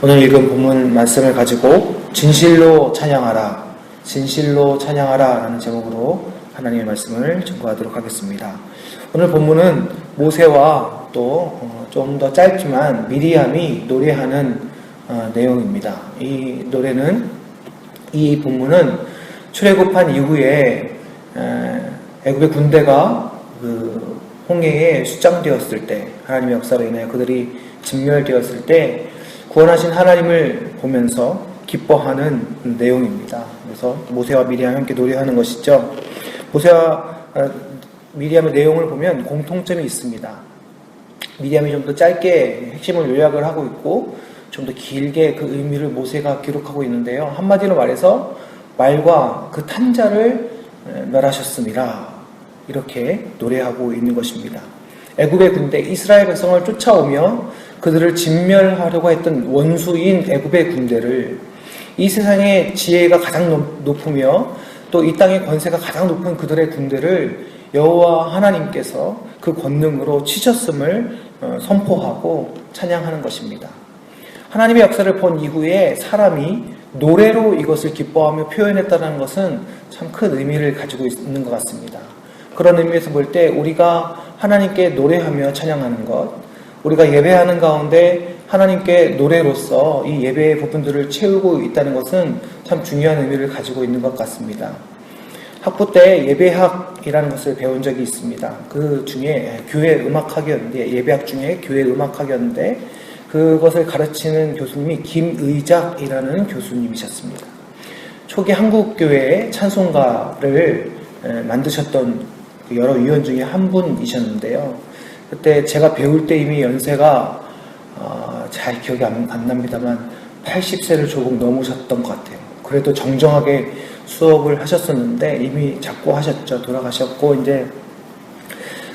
오늘 읽은 본문 말씀을 가지고 진실로 찬양하라, 진실로 찬양하라 라는 제목으로 하나님의 말씀을 전거하도록 하겠습니다. 오늘 본문은 모세와 또 좀 더 짧지만 미리암이 노래하는 내용입니다. 이 노래는, 이 본문은 출애굽한 이후에 애굽의 군대가 그 홍해에 수장되었을 때, 하나님의 역사로 인하여 그들이 진멸되었을 때 구원하신 하나님을 보면서 기뻐하는 내용입니다. 그래서 모세와 미리암이 함께 노래하는 것이죠. 모세와 미리암의 내용을 보면 공통점이 있습니다. 미리암이 좀 더 짧게 핵심을 요약을 하고 있고 좀 더 길게 그 의미를 모세가 기록하고 있는데요. 한마디로 말해서 말과 그 탄자를 멸하셨습니다. 이렇게 노래하고 있는 것입니다. 애굽의 군대 이스라엘 백성을 쫓아오며 그들을 진멸하려고 했던 원수인 애굽의 군대를, 이 세상의 지혜가 가장 높으며 또 이 땅의 권세가 가장 높은 그들의 군대를 여호와 하나님께서 그 권능으로 치셨음을 선포하고 찬양하는 것입니다. 하나님의 역사를 본 이후에 사람이 노래로 이것을 기뻐하며 표현했다는 것은 참 큰 의미를 가지고 있는 것 같습니다. 그런 의미에서 볼 때 우리가 하나님께 노래하며 찬양하는 것, 우리가 예배하는 가운데 하나님께 노래로서 이 예배의 부분들을 채우고 있다는 것은 참 중요한 의미를 가지고 있는 것 같습니다. 학부 때 예배학이라는 것을 배운 적이 있습니다. 그 중에 교회 음악학이었는데, 예배학 중에 교회 음악학이었는데 그것을 가르치는 교수님이 김의작이라는 교수님이셨습니다. 초기 한국교회의 찬송가를 만드셨던 여러 위원 중에 한 분이셨는데요. 그때 제가 배울 때 이미 연세가 잘 기억이 안 납니다만 80세를 조금 넘으셨던 것 같아요. 그래도 정정하게 수업을 하셨었는데 이미 작고 하셨죠. 돌아가셨고, 이제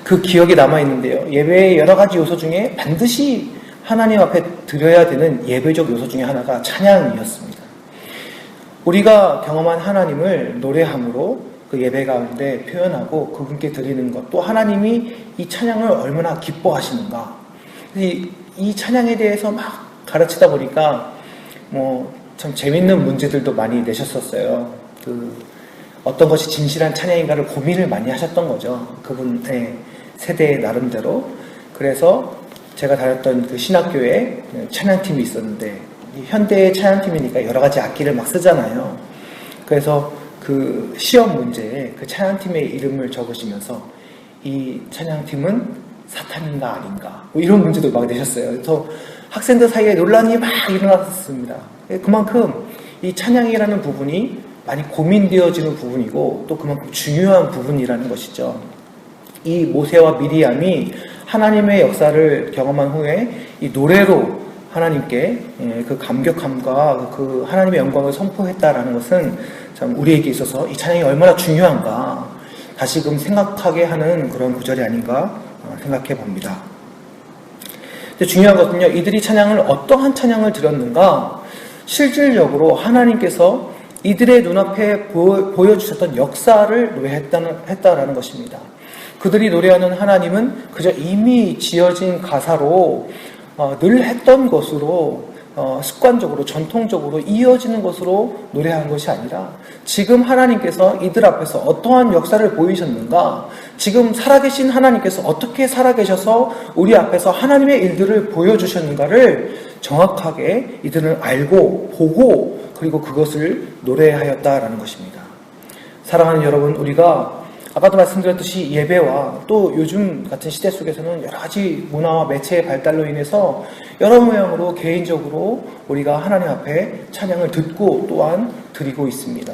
그 기억이 남아있는데요. 예배의 여러 가지 요소 중에 반드시 하나님 앞에 드려야 되는 예배적 요소 중에 하나가 찬양이었습니다. 우리가 경험한 하나님을 노래함으로 그 예배 가운데 표현하고 그분께 드리는 것, 또 하나님이 이 찬양을 얼마나 기뻐하시는가, 이 찬양에 대해서 막 가르치다 보니까 참 재밌는 문제들도 많이 내셨었어요. 어떤 것이 진실한 찬양인가를 고민을 많이 하셨던 거죠. 그분의 세대의 나름대로. 그래서 제가 다녔던 그 신학교에 찬양팀이 있었는데, 현대의 찬양팀이니까 여러 가지 악기를 막 쓰잖아요. 그래서 그 시험 문제에 그 찬양팀의 이름을 적으시면서 이 찬양팀은 사탄인가 아닌가, 이런 문제도 막 내셨어요. 그래서 학생들 사이에 논란이 막 일어났습니다. 그만큼 이 찬양이라는 부분이 많이 고민되어지는 부분이고 또 그만큼 중요한 부분이라는 것이죠. 이 모세와 미리암이 하나님의 역사를 경험한 후에 이 노래로 하나님께 그 감격함과 그 하나님의 영광을 선포했다라는 것은 참 우리에게 있어서 이 찬양이 얼마나 중요한가 다시금 생각하게 하는 그런 구절이 아닌가 생각해 봅니다. 근데 중요한 것은요, 이들이 찬양을 어떠한 찬양을 드렸는가, 실질적으로 하나님께서 이들의 눈앞에 보여주셨던 역사를 노래했다라는 것입니다. 그들이 노래하는 하나님은 그저 이미 지어진 가사로 늘 했던 것으로 습관적으로 전통적으로 이어지는 것으로 노래한 것이 아니라 지금 하나님께서 이들 앞에서 어떠한 역사를 보이셨는가, 지금 살아계신 하나님께서 어떻게 살아계셔서 우리 앞에서 하나님의 일들을 보여주셨는가를 정확하게 이들은 알고 보고 그리고 그것을 노래하였다라는 것입니다. 사랑하는 여러분, 우리가 아까도 말씀드렸듯이 예배와 또 요즘 같은 시대 속에서는 여러 가지 문화와 매체의 발달로 인해서 여러 모양으로 개인적으로 우리가 하나님 앞에 찬양을 듣고 또한 드리고 있습니다.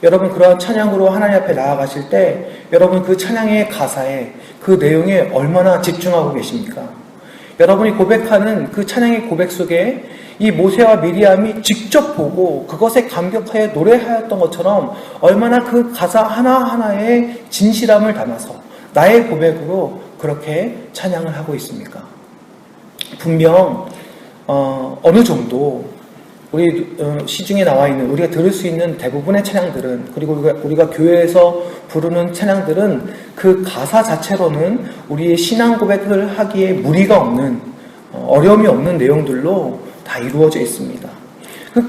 여러분, 그러한 찬양으로 하나님 앞에 나아가실 때 여러분 그 찬양의 가사에, 그 내용에 얼마나 집중하고 계십니까? 여러분이 고백하는 그 찬양의 고백 속에 이 모세와 미리암이 직접 보고 그것에 감격하여 노래하였던 것처럼 얼마나 그 가사 하나하나에 진실함을 담아서 나의 고백으로 그렇게 찬양을 하고 있습니까? 분명 어느 정도 우리 시중에 나와 있는, 우리가 들을 수 있는 대부분의 찬양들은, 그리고 우리가 교회에서 부르는 찬양들은 그 가사 자체로는 우리의 신앙 고백을 하기에 무리가 없는, 어려움이 없는 내용들로 다 이루어져 있습니다.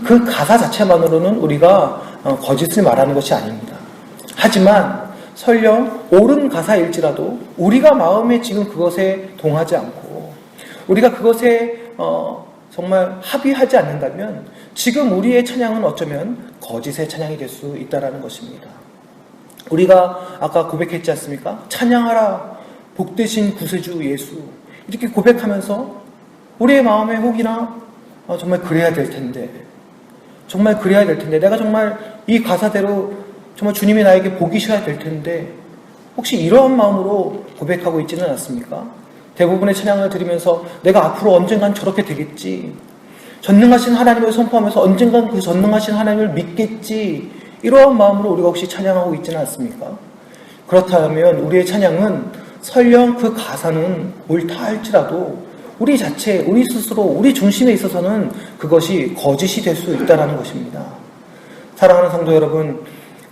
그 가사 자체만으로는 우리가 거짓을 말하는 것이 아닙니다. 하지만 설령 옳은 가사일지라도 우리가 마음에 지금 그것에 동하지 않고 우리가 그것에 정말 합의하지 않는다면 지금 우리의 찬양은 어쩌면 거짓의 찬양이 될 수 있다는 것입니다. 우리가 아까 고백했지 않습니까? 찬양하라 복되신 구세주 예수, 이렇게 고백하면서 우리의 마음에 혹이나 정말 그래야 될 텐데, 내가 정말 이 가사대로 정말 주님이 나에게 복이 주셔야 될 텐데, 혹시 이러한 마음으로 고백하고 있지는 않습니까? 대부분의 찬양을 들으면서 내가 앞으로 언젠간 저렇게 되겠지, 전능하신 하나님을 선포하면서 언젠간 그 전능하신 하나님을 믿겠지, 이러한 마음으로 우리가 혹시 찬양하고 있지는 않습니까? 그렇다면 우리의 찬양은 설령 그 가사는 옳다 할지라도 우리 자체, 우리 스스로, 우리 중심에 있어서는 그것이 거짓이 될 수 있다는 것입니다. 사랑하는 성도 여러분,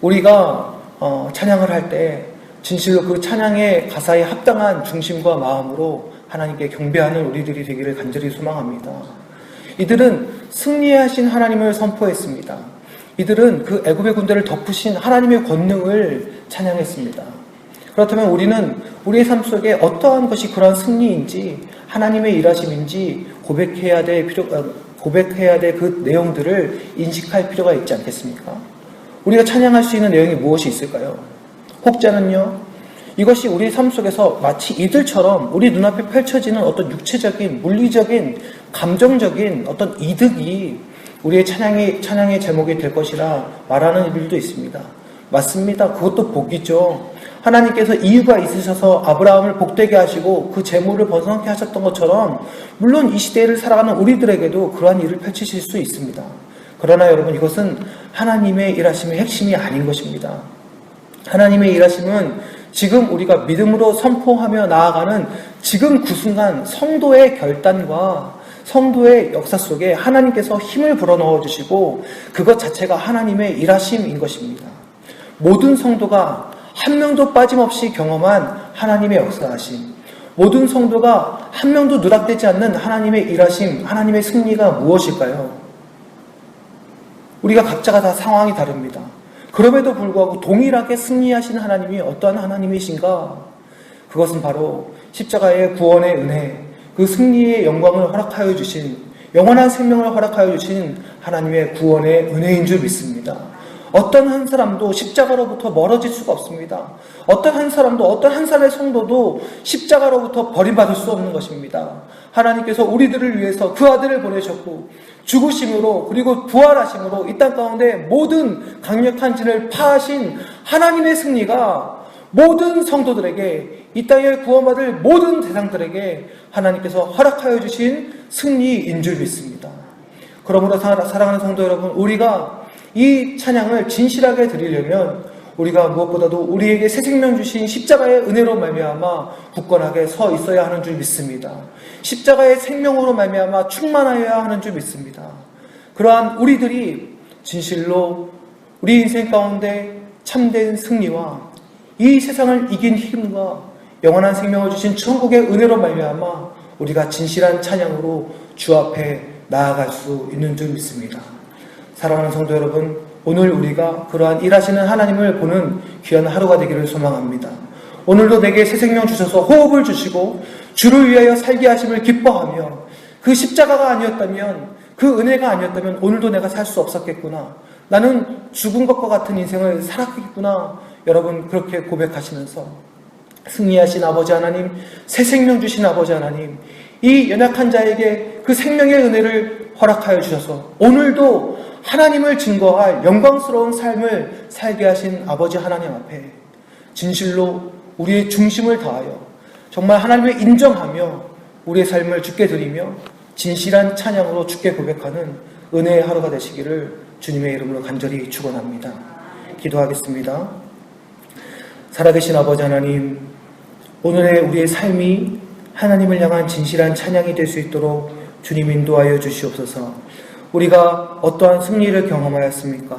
우리가 찬양을 할 때 진실로 그 찬양의 가사에 합당한 중심과 마음으로 하나님께 경배하는 우리들이 되기를 간절히 소망합니다. 이들은 승리하신 하나님을 선포했습니다. 이들은 그 애굽의 군대를 덮으신 하나님의 권능을 찬양했습니다. 그렇다면 우리는 우리의 삶 속에 어떠한 것이 그러한 승리인지 하나님의 일하심인지 고백해야 될 그 내용들을 인식할 필요가 있지 않겠습니까? 우리가 찬양할 수 있는 내용이 무엇이 있을까요? 혹자는요, 이것이 우리 삶 속에서 마치 이들처럼 우리 눈앞에 펼쳐지는 어떤 육체적인, 물리적인, 감정적인 어떤 이득이 우리의 찬양의 제목이 될 것이라 말하는 이들도 있습니다. 맞습니다. 그것도 복이죠. 하나님께서 이유가 있으셔서 아브라함을 복되게 하시고 그 재물을 번성케 하셨던 것처럼 물론 이 시대를 살아가는 우리들에게도 그러한 일을 펼치실 수 있습니다. 그러나 여러분, 이것은 하나님의 일하심의 핵심이 아닌 것입니다. 하나님의 일하심은 지금 우리가 믿음으로 선포하며 나아가는 지금 그 순간 성도의 결단과 성도의 역사 속에 하나님께서 힘을 불어넣어 주시고 그것 자체가 하나님의 일하심인 것입니다. 모든 성도가 한 명도 빠짐없이 경험한 하나님의 역사하심, 모든 성도가 한 명도 누락되지 않는 하나님의 일하심, 하나님의 승리가 무엇일까요? 우리가 각자가 다 상황이 다릅니다. 그럼에도 불구하고 동일하게 승리하신 하나님이 어떠한 하나님이신가? 그것은 바로 십자가의 구원의 은혜, 그 승리의 영광을 허락하여 주신, 영원한 생명을 허락하여 주신 하나님의 구원의 은혜인 줄 믿습니다. 어떤 한 사람도 십자가로부터 멀어질 수가 없습니다. 어떤 한 사람도, 어떤 한 사람의 성도도 십자가로부터 버림받을 수 없는 것입니다. 하나님께서 우리들을 위해서 그 아들을 보내셨고 죽으심으로 그리고 부활하심으로 이 땅 가운데 모든 강력한 진을 파하신 하나님의 승리가 모든 성도들에게, 이 땅에 구원받을 모든 대상들에게 하나님께서 허락하여 주신 승리인 줄 믿습니다. 그러므로 사랑하는 성도 여러분, 우리가 이 찬양을 진실하게 드리려면 우리가 무엇보다도 우리에게 새 생명 주신 십자가의 은혜로 말미암아 굳건하게 서 있어야 하는 줄 믿습니다. 십자가의 생명으로 말미암아 충만하여야 하는 줄 믿습니다. 그러한 우리들이 진실로 우리 인생 가운데 참된 승리와 이 세상을 이긴 힘과 영원한 생명을 주신 천국의 은혜로 말미암아 우리가 진실한 찬양으로 주 앞에 나아갈 수 있는 줄 믿습니다. 사랑하는 성도 여러분, 오늘 우리가 그러한 일하시는 하나님을 보는 귀한 하루가 되기를 소망합니다. 오늘도 내게 새 생명 주셔서 호흡을 주시고 주를 위하여 살게 하심을 기뻐하며 그 십자가가 아니었다면, 그 은혜가 아니었다면 오늘도 내가 살 수 없었겠구나, 나는 죽은 것과 같은 인생을 살았겠구나, 여러분 그렇게 고백하시면서 승리하신 아버지 하나님, 새 생명 주신 아버지 하나님, 이 연약한 자에게 그 생명의 은혜를 허락하여 주셔서 오늘도 하나님을 증거할 영광스러운 삶을 살게 하신 아버지 하나님 앞에 진실로 우리의 중심을 다하여 정말 하나님을 인정하며 우리의 삶을 주께 드리며 진실한 찬양으로 주께 고백하는 은혜의 하루가 되시기를 주님의 이름으로 간절히 축원합니다. 기도하겠습니다. 살아계신 아버지 하나님, 오늘의 우리의 삶이 하나님을 향한 진실한 찬양이 될 수 있도록 주님 인도하여 주시옵소서. 우리가 어떠한 승리를 경험하였습니까?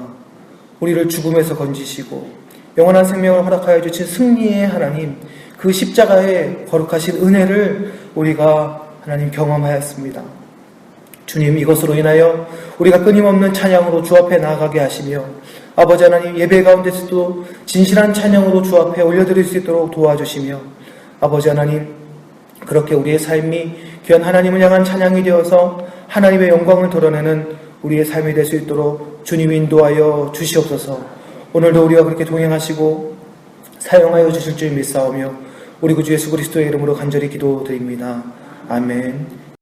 우리를 죽음에서 건지시고 영원한 생명을 허락하여 주신 승리의 하나님, 그 십자가의 거룩하신 은혜를 우리가 하나님 경험하였습니다. 주님, 이것으로 인하여 우리가 끊임없는 찬양으로 주 앞에 나아가게 하시며 아버지 하나님, 예배 가운데서도 진실한 찬양으로 주 앞에 올려드릴 수 있도록 도와주시며 아버지 하나님, 그렇게 우리의 삶이 귀한 하나님을 향한 찬양이 되어서 하나님의 영광을 드러내는 우리의 삶이 될 수 있도록 주님 인도하여 주시옵소서. 오늘도 우리와 그렇게 동행하시고 사용하여 주실 줄 믿사오며 우리 구주 예수 그리스도의 이름으로 간절히 기도드립니다. 아멘.